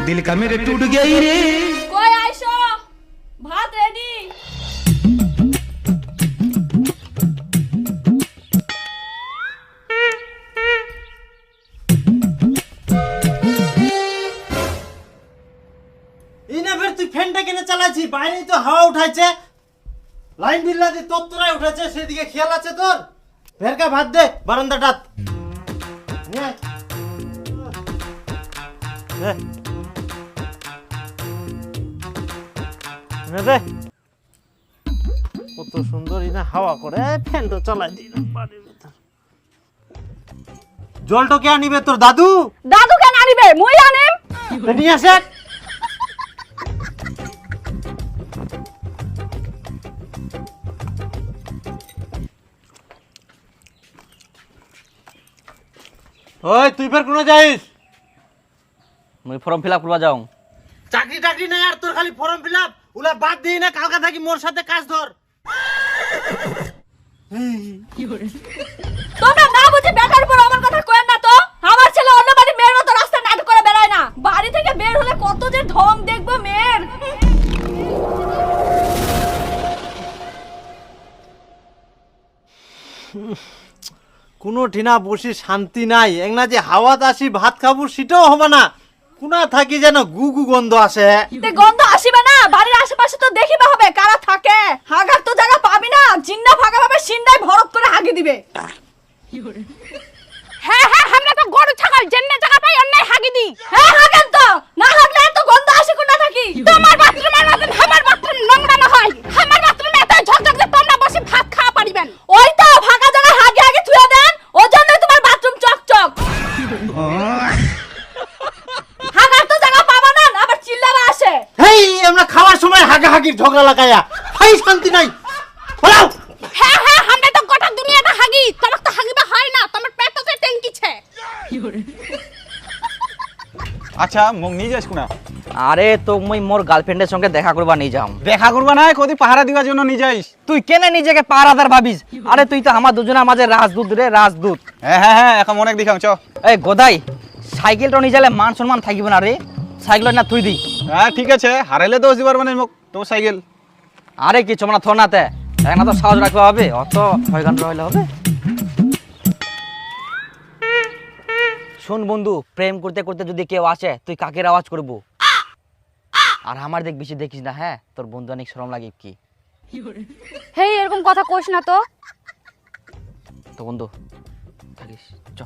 दिल का मेरे टूट गई रे। কই আইছো ভাত রেডি। ইনা ফের তুই ফ্যানটা কেন চালাচ্ছি? বাইরেই তো হাওয়া উঠাইছে, লাইন বিল্লা দিয়ে তত্তরাই উঠেছে, সেদিকে খেয়াল আছে তোর? ফেরকা ভাত দে বারান্দাটাত নিয়ে আয়। দে। নে দে। কত সুন্দর ইনা হাওয়া করে, ফ্যানটা চালাই দিলাম বাড়ির ভিতর। জলটা কে আনিবে তোর দাদু? দাদু কেন আনিবে মুই আনিম। নিয়ে আসে। ওই তুই ফের কোন যাইস? মুই ফর্ম ফিল আপ করবা যাও। চাকরি টাকরি নাই আর তোর খালি ফর্ম ফিল আপ, ওলা বাদ দিই না, কালকা থাকি মোর সাথে কাজ ধর। তোমরা না বুঝে বেকার উপর আমার কথা কয়েন না তো। আমার ছেলে অন্য বাড়ি মেয়ের মতো রাস্তা নাটক করে বেড়ায় না। বাড়ি থেকে বের হলে কত যে ঢং দেখবো মেয়ের। কোনো ঠিনা বসি শান্তি নাই, একনা যে হাওয়াত আসি ভাত খাবো সেটাও হবে না, কোনা থাকি যেন গু গু গন্ধ আসে। তে গন্ধ আসিবে না, বাড়ির আশেপাশে তো দেখিবা হবে কারা থাকে। হাগার তো জায়গা পাবি না, জিন্না ফাঁকা ভাবে সিন্দাই ভরত করে হাগি দিবে। হ্যাঁ হ্যাঁ, আমরা তো গরু ছাগল জেন্নে জায়গা পাই অন্যায় হাগি দি। হ্যাঁ হাগেন তো, না হাগলে এত গন্ধ আসে কোনা থাকি। তোমার বাথরুমের মতন আমার বাথরুম নোংরা না হয়। আমার বাথরুমে এত ঝকঝক যে তোমরা বসে ভাত খাওয়া পারিবেন। ওই তো ফাঁকা জায়গা হাগি হাগি থুয়ে দেন, ওই জন্যই তোমার বাথরুম চকচক। হাগার তো জায়গা পাবা না, আবার চিল্লাবা আসে। হেই আমরা খাওয়ার সময় হাগাহাগির ঝগড়া লাগাইয়া হাই শান্তি নাই। বলাও। হ্যাঁ হ্যাঁ, আমরা তো গোটা দুনিয়াটা হাগি, তোমার তো হাগিবা হয় না, তোমার পেটে তো ট্যাঙ্কিছে। আচ্ছা মোক নিয়ে যাস কোনা? আরে তো মুই মোর গার্লফ্রেন্ডের সঙ্গে দেখা করবা নিয়ে যাম। দেখা করবা না, কদি পাহারা দিবার জন্য নিয়ে যাইস? তুই কেন নিজেকে পাহারাদার ভাবিস? আরে তুই তো আমার দুজনের মাঝে রাজদূত রে, রাজদূত। হ্যাঁ হ্যাঁ হ্যাঁ, এখন অনেক দেখাম চ। এই গোদাই, সাইকেলটা নিয়ে যালে মান সম্মান থাকিব না রে। সাইকেল না তুই দি। হ্যাঁ ঠিক আছে, হারাইলে দোষ দিবার মানে মোক তোর সাইকেল। আরে কিছু মানে থর নাতে না তো সাহস রাখতে হবে, অত ছয় ঘন্টা হইলে হবে। শোন বন্ধু, প্রেম করতে করতে যদি কেউ আসে তুই কাকের আওয়াজ করবো। আর আমার দেখ বেশি দেখিস না, হ্যাঁ তোর বন্ধু অনেক শরম লাগে কি। হেই এরকম কথা কোস না তো। তো বন্ধু থাকিস চ।